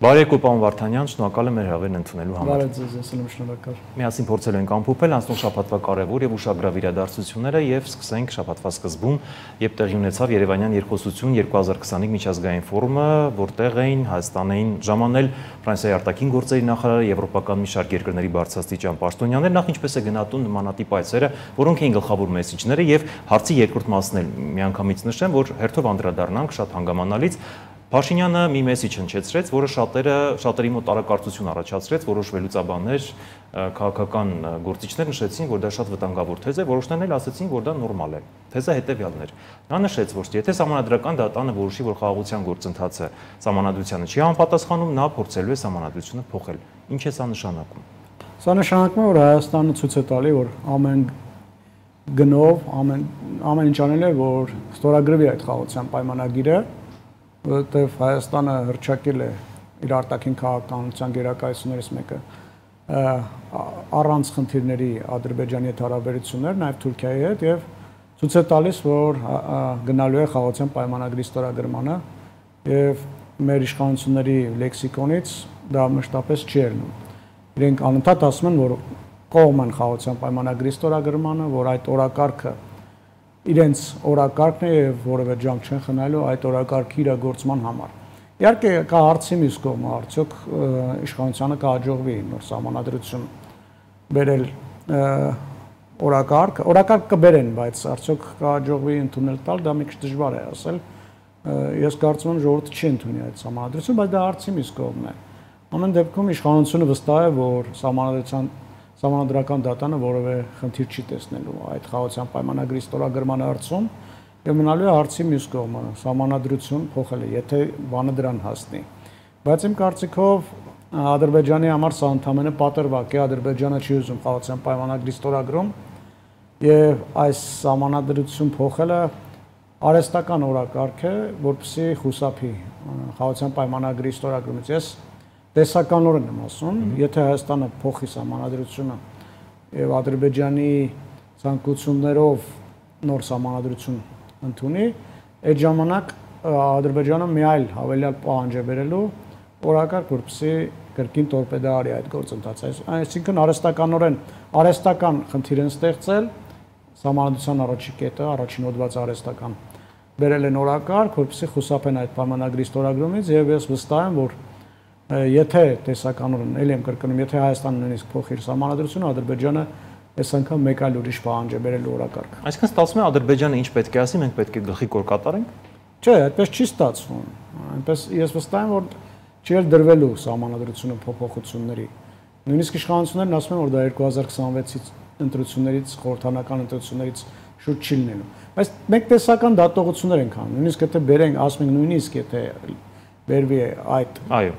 Բարեկո պարոն Վարդանյան, շնորհակալ եմ մեր հրավերն ընդունելու համար։ Բարև ձեզ, ես եմ շնորհակալ։ Միասին փորձելու ենք ամփոփել անցնող շաբաթվա կարևոր եւ ուշագրավ իրադարձությունները եւ սկսենք շաբաթվա սկզբում, երբ տեղի ունեցավ Երևանյան երկխոսություն 2025 միջազգային ֆորումը, որտեղ էին Հայաստանին ժամանել Ֆրանսիայի արտաքին գործերի նախարարը, եվրոպական մի շարք երկրների բարձրաստիճան պաշտոնյաներ, նախ ինչպես է գնահատում նմանատիպ այցերը, որոնք էին գլխավոր մեսիջները եւ հարցի երկրորդ մասն էլ միանգամից նշեմ, որ հերթով անդրադառնանք շատ հանգամանալից Փաշինյանը մի մեսիջ հնչեցրեց, որը շատերի մոտ տարակարծություն առաջացրեց, որոշ վերլուծաբաններ, քաղաքական գործիչներ նշեցին, որ դա շատ վտանգավոր թեզ է, որոշներն էլ ասացին, որ դա նորմալ է։ Թեզը հետևյալն էր։ Նա նշեց, որ եթե Սահմանադրական դատանը որոշի, որ խաղաղության գործընթացը Սահմանադրությանը չի համապատասխանում, նա փորձելու է Սահմանադրությունը փոխել։ Ինչ է սա նշանակում։ Սա նշանակում է, որ Հայաստանը ցույց է տալի, որ ամեն գնով, ամեն ինչ անել է, որ ստորագրվի այդ խաղաղության պայմանագիրը, որտեղ Հայաստանը հռչակել է իր արտաքին քաղաքականության գերակայություններից մեկը առանց խնդիրների Ադրբեջանի հետ հարաբերություններ, նաև Թուրքիայի հետ եւ ցույց է տալիս, որ գնալու է խաղաղության պայմանագրի ստորագրմանը եւ մեր իշխանությունների լեքսիկոնից դա մշտապես չի ելնում։ Իրենք անընդհատ ասում են, որ կողմ են խաղաղության պայմանագրի ստորագրմանը, որ այդ օրակարգը իրենց օրակարգն է եւ որևէ ջանք չեն խնայելու այդ օրակարգի իրագործման համար։ Իհարկե կա հարցի մյուս կողմը, արդյոք իշխանությանը կհաջողվի նոր սահմանադրություն բերել օրակարգ կբերեն, բայց արդյոք կհաջողվի ընդունել տալ, դա մի քիչ դժվար է ասել։ Ես կարծում եմ ժողովուրդը չի ընդունի այդ սահմանադրությունը, բայց դա հարցի մյուս կողմն է։ Ամեն դեպքում իշխանությունը վստահ է, որ Սահմանադրական դատանը որևէ խնդիր չի տեսնելու այդ խաղաղության պայմանագրի ստորագրման հարցում եւ մնալու է հարցի մյուս կողմը սահմանադրություն փոխելը, եթե բանը դրան հասնի։ Բայց իմ կարծիքով Ադրբեջանի համար սա ընդհանրապես պատրվակ է, Ադրբեջանը չի ուզում խաղաղության պայմանագրի ստորագրում եւ այս սահմանադրություն փոխելը արհեստական օրակարգ է, որպեսզի խուսափի խաղաղության պայմանագրի ստորագրումից։ Ես տեսականորեն եմ ասում, եթե Հայաստանը փոխի սահմանադրությունը եւ Ադրբեջանի ցանկություններով նոր սահմանադրություն ընդունի, այդ ժամանակ Ադրբեջանը մի այլ հավելյալ պահանջ է բերելու օրակարգ, որպեսզի կրկին տորպեդա արի այդ գործընթացը։ Այսինքն արհեստական խնդիր են ստեղծել սահմանադրության առաջին կետը, առաջին հոդվածը արհեստական բերել են օրակարգ, որպեսզի խուսափեն այդ պայմանագրի ստորագրումից եւ ես վստահ եմ, որ եթե տեսականորեն ելի եմ կրկնում, եթե Հայաստանը նույնիսկ փոխի իր սահմանադրությունը, Ադրբեջանը այս անգամ մեկ այլ ուրիշ պահանջ է բերելու օրակարգ։ Այսինքն ստացվում է Ադրբեջանը ինչ պետք է ասի, մենք պետք է գլխի կոր կատարենք։ Չէ, այդպես չի ստացվում։ Այնպես ես վստահ եմ, որ չի էլ դրվելու սահմանադրությունը փոփոխությունների։ Նույնիսկ իշխանություններն ասում են, որ դա 2026-ից ընտրություններից, խորհրդանական ընտրություններից շուտ չի լինելու։ Բայց մենք տեսական դատողություններ ենք անում։ Նույնիսկ եթե բերենք, ասում ենք նույնիսկ եթե բերվի այդ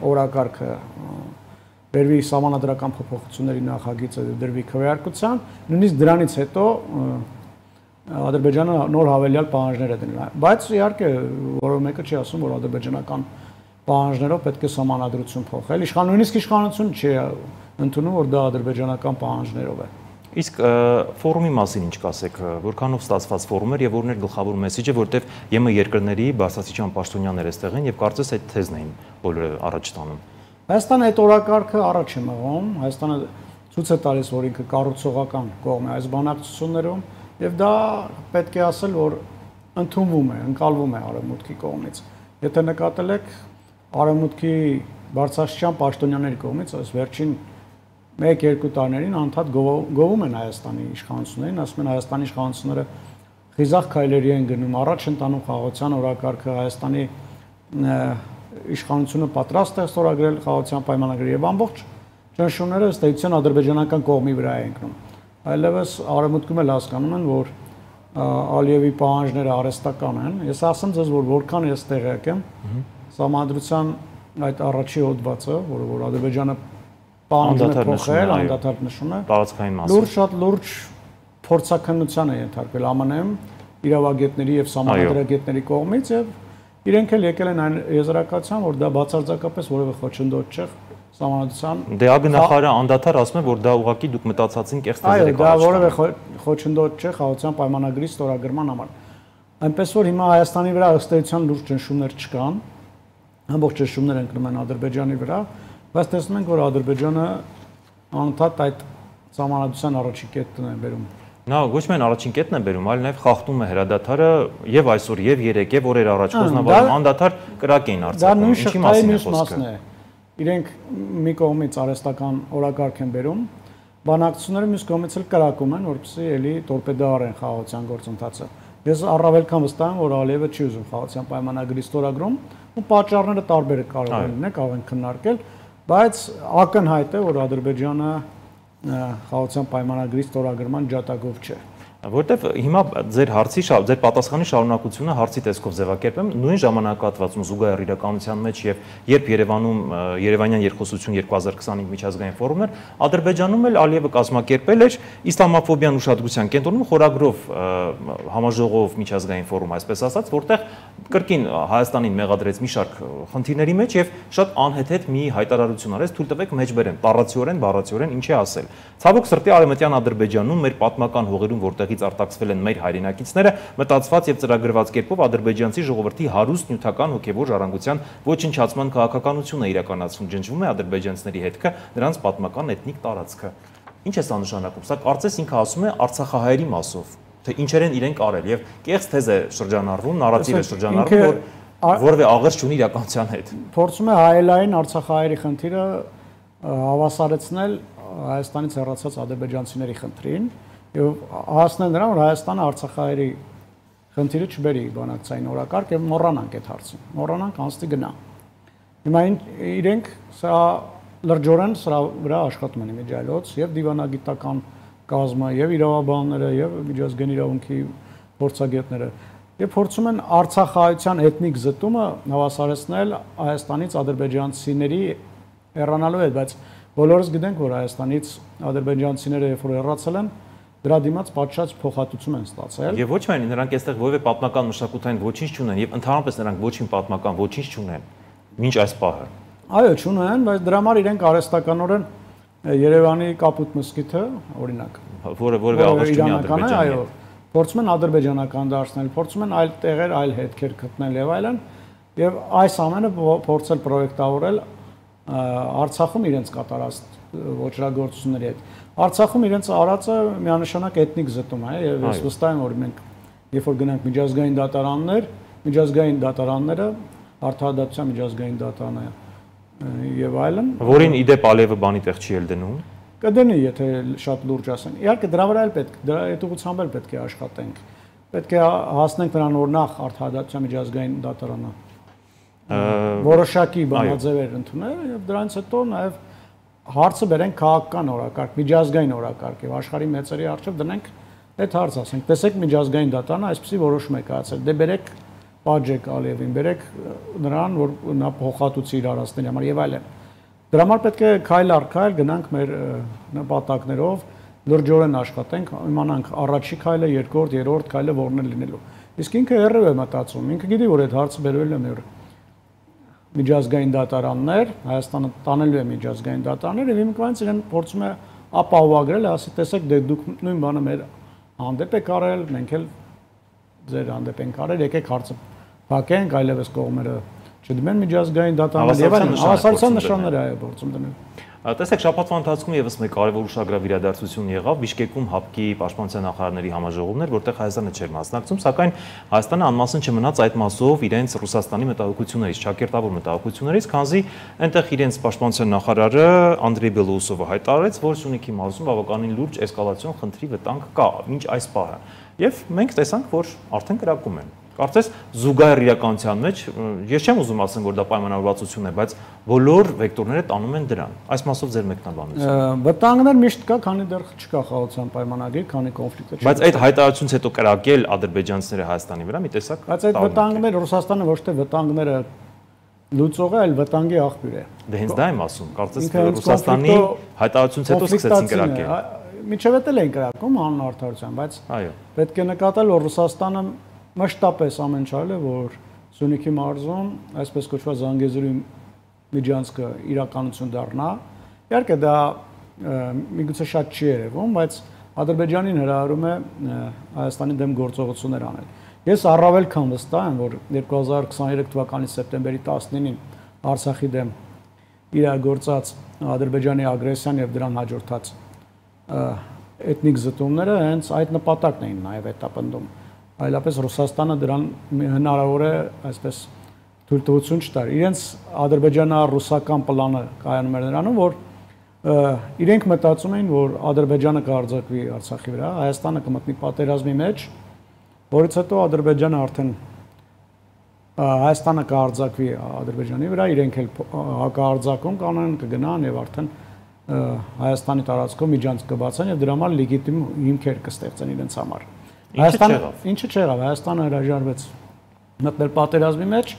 օրակարգը, բերվի սահմանադրական փոփոխությունների նախագիծը դրվի քվեարկության, նույնիսկ դրանից հետո Ադրբեջանը նոր հավելյալ պահանջներ է դնել։ Բայց իհարկե որևէ մեկը չի ասում, որ ադրբեջանական պահանջներով պետք է սահմանադրություն փոխել։ Նույնիսկ իշխանությունը չի ընդունում, որ դա ադրբեջանական պահանջներով է։ Իսկ ֆորումի մասին ինչ կասեք, որքանով ստացված ֆորում էր եւ որն էր գլխավոր մեսիջը, որտեվ ԵՄ երկրների բարձրաստիճան պաշտոնյաներ էստեղ են եւ կարծես այդ թեզն էին բոլորը առաջ տանում։ Հայաստանը այդ օրակարգը առաջ է մղում, Հայաստանը ցույց է տալիս, որ ինքը կառուցողական կողմ է այս բանակցություններում եւ դա պետք է ասել, որ ընդունվում է, ընկալվում է Արևմուտքի կողմից։ Եթե նկատել եք Արևմուտքի բարձրաստիճան պաշտոնյաների կողմից այս վերջին 1-2 տարիներին անդադ գովում են Հայաստանի իշխանություններին, ասում են Հայաստանի իշխանությունները խիզախ քայլերի են գնում, առաջ են տանում խաղաղության օրակարգը, Հայաստանի իշխանությունը պատրաստ է ստորագրել խաղաղության պայմանագրը եւ ամբողջ ճնշումները ըստ էության ադրբեջանական կողմի վրա է ընկնում։ Այլևս Արևմուտքում էլ հասկանում են, որ Ալիևի պահանջները արհեստական են։ Ես ասեմ ձեզ, որ որքան ես տեղյակ եմ, Սահմանադրության այդ առաջի հոդվածը, որ Ադրբեջանը պահանջում է փոխել, անդադար նշում է, տարածքային մասը։ Շատ լուրջ փորձաքննության է ենթարկվել ԱՄՆ-ում իրավագետների եւ սահմանադրագետների կողմից եւ իրենք էլ եկել են այն եզրակացության, որ դա բացարձակապես որևէ խոչընդոտ չէ սահմանադրության։ Դե ագնախարը անդադար ասում է, որ դա ուղղակի դուք մտածածին կեղծ տեզեր եք դա որևէ խոչընդոտ չէ խաղաղության պայմանագրի ստորագրման համար։ Այնպես որ հիմա Հայաստանի վրա ըստ էության լուրջ ճնշումներ չկան ամբողջ ճնշումներ ընկնում են Ադրբեջանի վրա, բայց տեսնում ենք, որ Ադրբեջանը անընդհատ այդ սահմանադրության առաջին կետն է բերում։ Նա ոչ միայն առաջին կետն է բերում, այլ նաև խախտում է հրադադարը եւ այսօր եւ երեկ եւ օրեր առաջ կոզնավարում անդադար կրակ էին արձակում։ Ինչի մասին է խոսքը։ Իրենք մի կողմից արհեստական օրակարգ են բերում, բանակցությունները մյուս կողմից էլ կրակում են, որպեսզի էլի տորպեդոարեն խաղաղության գործընթացը։ Ես առավել քան վստահ եմ, որ Ալիևը չի ուզում խաղաղության պայմանագրի ստորագրում, ու պատճառները տարբեր կարող են լինել, կարող են քննարկել, բայց ակնհայտ է, որ Ադրբեջանը խաղաղության պայմանագրի ստորագրման ջատագով չէ։ Որտեվ հիմա ձեր հարցի ձեր պատասխանի շարունակությունը հարցի տեսքով ձևակերպեմ նույն ժամանակահատվածում զուգահեռ իրականության մեջ եւ երբ Երևանում Երևանյան երկխոսություն 2025 միջազգային ֆորումներ Ադրբեջանում էլ Ալիևը կազմակերպել էր իսլամաֆոբիան ուշադրության կենտրոնում խորագրով համաժողով միջազգային ֆորում, այսպես ասած, որտեղ կրկին Հայաստանին մեղադրեց մի շարք խնդիրների մեջ եւ շատ անհեթեթ մի հայտարարություն արեց, թույլ տվեք մեջբերեմ, բառացիորեն ինչ է ասել։ Ցավոք սրտի արևմտյան Ադրբեջանում մեր պատմական հողերում, որտեղից արտաքսվել են մեր հայրենակիցները, մտածված եւ ծրագրված կերպով ադրբեջանցի ժողովրդի հարուստ նյութական հոգեվոր ժառանգության ոչնչացման քաղաքականություն է իրականացվում, ջնջվում է ադրբեջանցիների հետքը, նրանց պատմական էթնիկ տարածքը։ Ինչ է սա նշանակում։ Սա կարծես ինքը ասում է Արցախահայերի մասով, թե ինչեր են իրենք արել եւ կեղծ թեզ է շրջանառվում, նարատիվ է շրջանառվում, որ որևէ աղերս չունի իրականության հետ։ Փորձում է հայելային Արցախահայերի խնդիրը հավասարեցնել Հայաստանից հեռացած ադրբեջանցիների խնդրին եւ հասնել նրան, որ Հայաստանը Արցախահայերի խնդիրը չբերի բանակցային օրակարգ եւ մոռանանք այդ հարցին։ Մոռանանք անցնի գնա։ Հիմա իրենք սա լրջորեն սրա վրա աշխատում են իմիջիայլոց եւ դիվանագիտական կազմը եւ իրավաբանները եւ միջազգային իրավունքի փորձագետները եւ փորձում են Արցախահայության էթնիկ զտումը հավասարեցնել Հայաստանից ադրբեջանցիների հեռանալու հետ, բայց բոլորս գիտենք, որ Հայաստանից ադրբեջանցիները երբ որ հեռացել են, դրա դիմաց պատշաճ փոխհատուցում են ստացել։ Եվ ոչ միայն նրանք այստեղ որևէ պատմական մշակութային ոչինչ չունեն եւ ընդհանրապես նրանք ոչինչ պատմական ոչինչ չունեն։ Մինչ այս պահը։ Այո, չունեն, բայց դրա համար իրենք արհեստականորեն Երևանի Կապուտ մզկիթը, օրինակ, որևէ աղերս չունի Ադրբեջանի։ Այո, փորձում են ադրբեջանական դարձնել, փորձում են այլ տեղեր, այլ հետքեր գտնել եւ այլն, եւ այս ամենը փորձել պրոյեկտավորել Արցախում իրենց կատարած ոչրագործությունների հետ։ Արցախում իրենց արածը միանշանակ էթնիկ զտում է եւ ես վստահ եմ, որ մենք երբ որ գնանք միջազգային դատարանները, արդարադատության միջազգային դատարանը եւ այլն, որին իդեպ Ալիևը բանի տեղ չի ել դնում։ Կդնի, եթե շատ լուրջ ասեն։ Իհարկե դրա վրա էլ պետք, դրա այդ ուղղությամբ էլ պետք է աշխատենք։ Պետք է հասնենք նրան, որ նախ արդարադատության միջազգային դատարանը որոշակի բանաձևեր ընդունել եւ դրանից հետո նաեւ հարցը բերենք քաղաքական օրակարգ, միջազգային օրակարգ եւ աշխարհի մեծերի առջեւ դնենք այդ հարցը, ասենք, տեսեք միջազգային դատարանը այսպեսի որոշում է կայացել։ Դե բերեք Պաջեք Ալիևին, բերեք նրան, որ նա փոխհատուցի իր արածների համար եւ այլն։ Դրա համար պետք է քայլ առ քայլ գնանք մեր նպատակներով, լրջորեն աշխատենք, իմանանք առաջի քայլը, երկրորդ, երրորդ քայլը որն է լինելու։ Իսկ ինքը հեռու է մտածում, ինքը գիտի, որ այդ հարցը բերվել է մեր միջազգային դատարաններ, Հայաստանը տանելու է միջազգային դատարաններ եւ հիմքանից իրեն փորձում է ապահովագրել, ասի տեսեք, դե դուք նույն բանը մեր հանդեպ եք արել, մենք էլ ձեր հանդեպ ենք արել, եկեք հարցը փակենք, այլևս կողմերը չդիմեն միջազգային դատարաններ եւ այլն, հավասարության նշաններ այո փորձում դնել։ Տեսեք, շաբաթվա ընթացքում եւս մեկ կարևոր ուշագրավ իրադարձություն եղավ Բիշկեկում ՀԱՊԿ-ի պաշտպանության նախարարների համաժողովներ, որտեղ Հայաստանը չէր մասնակցում, սակայն Հայաստանը անմասն չմնաց այդ մասով իրենց Ռուսաստանի մտահոգություններից, ճակերտավոր մտահոգություններից, քանզի այնտեղ իրենց պաշտպանության նախարարը Անդրեյ Բելոուսովը հայտարարեց, որ Սյունիքի մարզում բավականին լուրջ էսկալացիոն խնդրի վտանգ կա մինչ այս պահը։ Եվ մենք տեսանք, որ արդեն կրակում են։ Կարծես զուգահեռ իրականության մեջ, ես չեմ ուզում ասեմ, որ դա պայմանավորվածություն է, բայց բոլոր վեկտորները տանում են դրան։ Այս մասով ձեր մեկնաբանությունը։ Վտանգներ միշտ կա, քանի դեռ չկա խաղաղության պայմանագիր, քանի կոնֆլիկտը չկա։ Բայց այդ հայտարարությունից հետո կրակել ադրբեջանցիները Հայաստանի վրա մի տեսակ։ Բայց այդ վտանգները Ռուսաստանը ոչ թե վտանգները լուծող է, այլ վտանգի աղբյուր է։ Դե հենց դա եմ ասում, կարծես Ռուսաստանի հայտարարությունից հետո սկսեցին կրակել։ Միջև էլ են կրակում հանուն արդարության, բայց այո, պետք է նկատել, որ Ռուսաստանը մշտապես ամեն չարել է, որ Սյունիքի մարզում այսպես կոչված Զանգեզուրի միջանցքը իրականություն դառնա։ Իհարկե դա միգուցե շատ չի երևում, բայց Ադրբեջանին հրահրում է Հայաստանի դեմ գործողություններ անել։ Ես առավել քան վստահ եմ, որ 2023 թվականի սեպտեմբերի 19-ին Արցախի դեմ իրագործած Ադրբեջանի ագրեսիան եւ դրան հաջորդած էթնիկ զտումները հենց այդ նպատակն էին նաեւ հետապնդում։ Այլապես Ռուսաստանը դրան հնարավոր է այսպես թույլտվություն չտար։ Իրենց ադրբեջանա-ռուսական պլանը կայանում էր նրանում, որ իրենք մտածում էին, որ Ադրբեջանը կարձակվի Արցախի վրա, Հայաստանը կմտնի պատերազմի մեջ, որից հետո Ադրբեջանը արդեն Հայաստանը կարձակվի Ադրբեջանի վրա, իրենք էլ հակարձակում կանեն, կգնան եւ արդեն Հայաստանի տարածքով միջանցք կբացեն եւ դրա համար լեգիտիմ հիմքեր կստեղծեն իրենց համար։ Ինչը չեղավ, Հայաստանը հրաժարվեց մտնել պատերազմի մեջ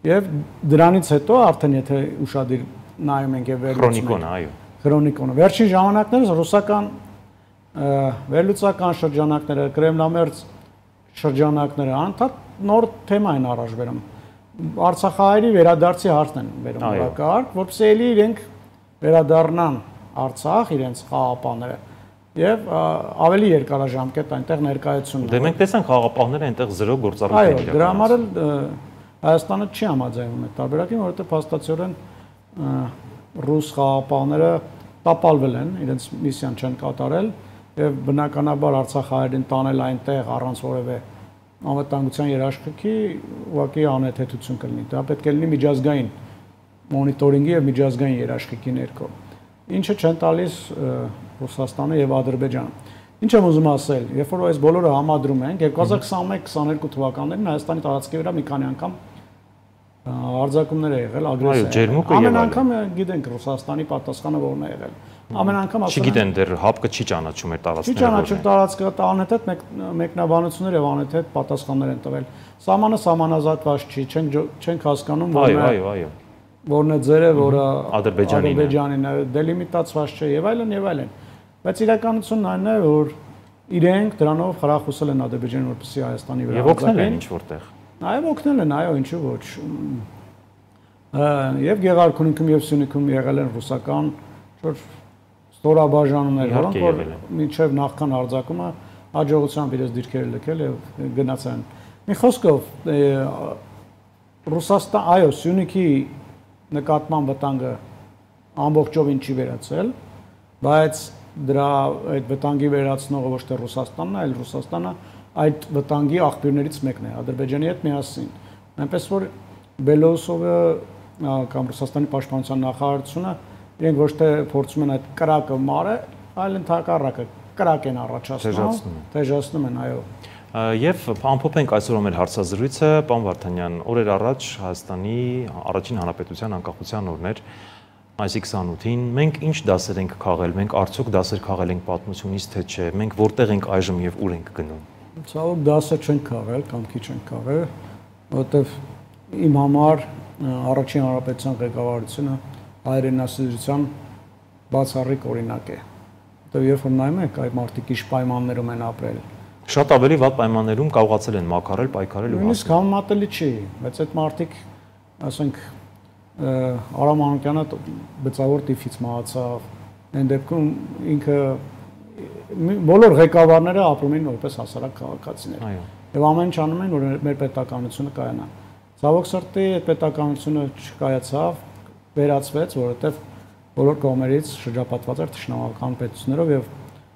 եւ դրանից հետո արդեն եթե ուշադիր նայում ենք եւ քրոնիկոնը, այո։ Քրոնիկոնը։ Վերջին ժամանակներս ռուսական վերլուծական շրջանակները, կրեմլամերձ շրջանակները անդադ նոր թեմա են առաջ բերում։ Արցախահայերի վերադարձի հարցն են բերում հակառակ, որպեսզի էլի իրենք վերադառնան Արցախ իրենց խաղապահները եւ ավելի երկարաժամկետ այնտեղ ներկայություն։ Դե մենք տեսանք խաղապահները այնտեղ զրո գործառույթ են իրականացնում։ Այո, դրա համար էլ Հայաստանը չի համաձայնվում այդ տարբերակին, որովհետեւ փաստացիորեն ռուս խաղապահները տապալվել են, իրենց միսիան չեն կատարել եւ բնականաբար Արցախահայերին տանել այնտեղ առանց որևէ անվտանգության երաշխիքի ուղղակի անհեթեթություն կլինի։ Դա պետք է լինի միջազգային մոնիտորինգի եւ միջազգային երաշխիքի ներքո։ Ինչը չեն տալիս Ռուսաստանը եւ Ադրբեջանը։ Ինչ եմ ուզում ասել, երբ որ այս բոլորը համադրում ենք 2021-22 թվականներին Հայաստանի տարածքի վրա մի քանի անգամ արձակումներ է եղել, ագրեսիա։ Ամեն անգամ գիտենք Ռուսաստանի պատասխանը որն է եղել։ Ամեն անգամ ասում են չգիտեն դեռ հապկը չի ճանաչում այդ տարածքները։ Չի ճանաչում տարածքը, անհետ մեկնաբանություններ եւ անհետ պատասխաններ են տվել։ Սահմանը սահմանազատված չի, չենք հասկանում որն է։ Այո։ Որն է ձերը, որը Ադրբեջանին է, դելիմիտացված չէ եւ այլն եւ այլն։ Բայց իրականությունն այն է, որ իրենք դրանով խրախուսել են Ադրբեջանին, որպեսզի Հայաստանի վրա եւ օգնել են ինչ որտեղ։ Այո, օգնել են, այո, ինչու ոչ։ Եվ Գեղարքունիքում եւ Սյունիքում եղել են ռուսական որ ստորաբաժանումներ, որոնք որ մինչև նախքան արձակումը հաջողությամբ իրենց դիրքերը լքել եւ գնացան։ Մի խոսքով Ռուսաստան, այո, Սյունիքի նկատմամբ վտանգը ամբողջովին չի վերացել, բայց դրա այդ վտանգի վերացնողը ոչ թե Ռուսաստանն է, այլ Ռուսաստանը այդ վտանգի աղբյուրներից մեկն է Ադրբեջանի հետ միասին։ Այնպես որ Բելոուսովը կամ Ռուսաստանի պաշտպանության նախարարությունը իրենք ոչ թե փորձում են այդ կրակը մարել, այլ ընդհակառակը կրակ են առաջացնում, թեժացնում են, այո։ Եվ ամփոփենք այսօր մեր հարցազրույցը, պարոն Վարդանյան, օրեր առաջ Հայաստանի առաջին հանրապետության անկախության օրն էր, մայիսի 28-ին, մենք ինչ դասեր ենք քաղել, մենք արդյոք դասեր քաղել ենք պատմությունից, թե չէ, մենք որտեղ ենք այժմ եւ ուր ենք գնում։ Ցավոք դասեր չենք քաղել, կամ քիչ ենք քաղել, որովհետեւ իմ համար առաջին հանրապետության ղեկավարությունը հայրենասիրության բացառիկ օրինակ է։ Որովհետեւ երբ որ նայում եք այդ մարդիկ ինչ պայմաններում են ապրել, շատ ավելի վատ պայմաններում կարողացել են մաքարել, պայքարել ու հասնել։ Նույնիսկ համեմատելի չի, բայց այդ մարդիկ, ասենք, Արամ Մանուկյանը բծավոր տիֆից մահացավ, այն դեպքում ինքը բոլոր ղեկավարները ապրում էին որպես հասարակ քաղաքացիներ։ Եվ ամեն ինչ անում են, որ մեր պետականությունը կայանա։ Ցավոք սրտի այդ պետականությունը չկայացավ, վերացվեց, որովհետև բոլոր կողմերից շրջապատված էր թշնամական պետություններով եւ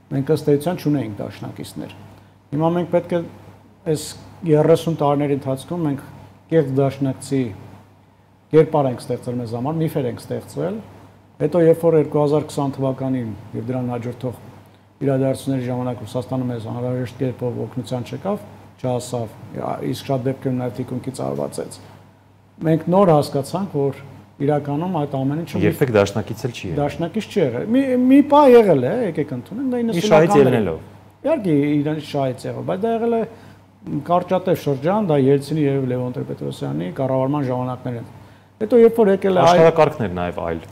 մենք ըստ էության չունեինք դաշնակիցներ։ Հիմա մենք պետք է այս 30 տարիների ընթացքում մենք կեղծ դաշնակցի կերպար ենք ստեղծել մեզ համար, միֆեր ենք ստեղծել, հետո երբ որ 2020 թվականին եւ դրան հաջորդող իրադարձությունների ժամանակ Ռուսաստանը մեզ անհրաժեշտ կերպով օգնության չեկավ, չհասավ, իսկ շատ դեպքերում նաեւ թիկունքից արվածեց։ Մենք նոր հասկացանք, որ իրականում այդ ամեն ինչը երբեք դաշնակից էլ չի եղել։ Դաշնակից չի եղել։ Մի պա եղել է, եկեք ընդունենք, դա 90-ականներին։ Իհարկե իրան շահից եղել, բայց դա եղել է կարճատև շրջան, դա Ելցինի եւ Լևոն Տեր-Պետրոսյանի կառավարման ժամանակներն են։ Հետո երբ որ եկել է աշխարհակարգներ նաեւ այլ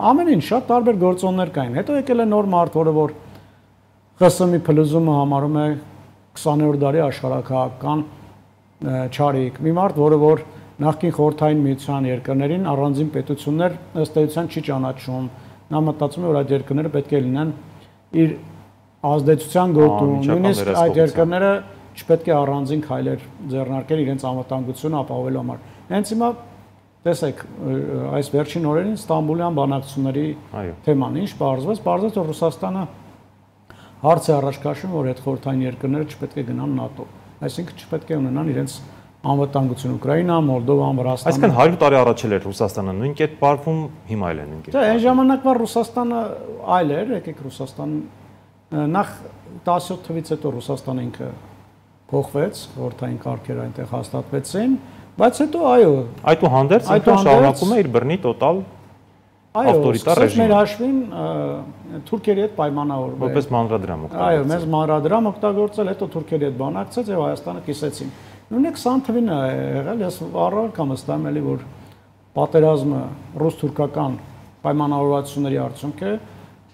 ամեն ինչ շատ տարբեր գործոններ կային։ Հետո եկել է նոր մարդ, որը որ ԽՍՀՄ-ի փլուզումը համարում է 20-րդ դարի աշխարհակահաղական ճարիք։ Մի մարդ, որը որ նախկին խորհրդային միության երկրներին առանձին պետություններ ըստ էության չի ճանաչում։ Նա մտածում է, որ այդ երկրները պետք է լինեն իր ազդեցության գոտում, նույնիսկ այդ երկրները չպետք է առանձին քայլեր ձեռնարկեն իրենց անվտանգությունը ապահովելու համար։ Հենց հիմա տեսեք, այս վերջին օրերին Ստամբուլյան բանակցությունների թեման ինչ բարձվեց, որ Ռուսաստանը հարց է առաջ քաշում, որ այդ խորհրդային երկրները չպետք է գնան ՆԱՏՕ, այսինքն չպետք է ունենան իրենց անվտանգություն Ուկրաինա, Մոլդովան, Վրաստանը։ Այսինքն 100 տարի առաջ էր Ռուսաստանը նույն կերպ բարվում, հիմա էլ են նույն կերպ։ Դե այն ժամանակվա Ռուսաստանը այլ էր, եկեք Ռուսաստան նախ 17 թվականից հետո Ռուսաստանը ինքը փոխվեց, խորհրդային կարգերը այնտեղ հաստատվեցին, բայց հետո այո, այդուհանդերձ ինքը շարունակում է իր բռնի տոտալ ավտորիտար ռեժիմը։ Մեր հաշվին Թուրքիայի հետ պայմանավորվել։ Որպես մանրադրամ օգտագործել։ Այո, մեզ մանրադրամ օգտագործել, հետո Թուրքիայի հետ բանակցեց եւ Հայաստանը կիսեցին։ Նույնիսկ 20 թվականին է եղել, ես առավել կամ վստահ եմ էլի, որ պատերազմը ռուս-թուրքական պայմանավորվածությունների արդյունք է,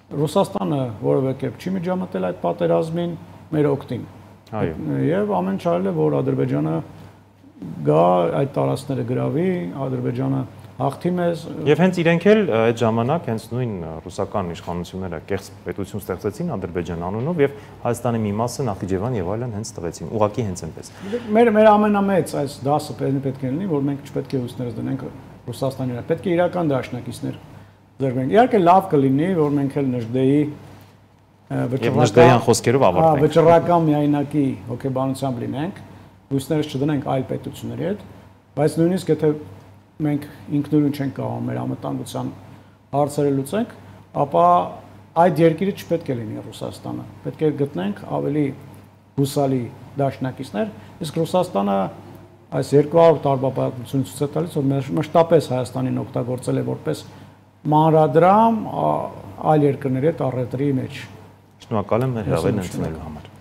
Ռուսաստանը որևէ կերպ չի միջամտել այդ պատերազմին մեր օգտին։ Այո։ Եվ ամեն չարել է, որ Ադրբեջանը գա այդ տարածքները գրավի, Ադրբեջանը հաղթի մեզ։ Եվ հենց իրենք էլ այդ ժամանակ հենց նույն ռուսական իշխանությունները կեղծ պետություն ստեղծեցին Ադրբեջան անունով եւ Հայաստանի մի մասը Նախիջևան եւ այլն հենց տվեցին։ Ուղղակի հենց այնպես։ Մեր ամենամեծ այս դասը պետք է լինի, որ մենք չպետք է ուսներս դնենք Ռուսաստանի վրա։ Պետք է իրական դաշնակիցներ ձեռք բերենք։ Իհարկե լավ կլինի, որ մենք էլ Նժդեի վճռական խոսքերով ավարտենք։ Վճռական միայնակի հոգեբանությամբ լինենք, ուսներս չդնենք այլ պետությունների հետ, բայց նույնիսկ եթե մենք ինքնուրույն չենք կարող մեր անվտանգության հարցերը լուծենք, ապա այդ երկիրը չպետք է լինի Ռուսաստանը։ Պետք է գտնենք ավելի հուսալի դաշնակիցներ, իսկ Ռուսաստանը այս 200 տարվա պատմությունը ցույց է տալիս, որ մշտապես Հայաստանին օգտագործել է որպես մանրադրամ այլ երկրների հետ առևտրի մեջ։ Շնորհակալ եմ հրավերն ընդունելու համար։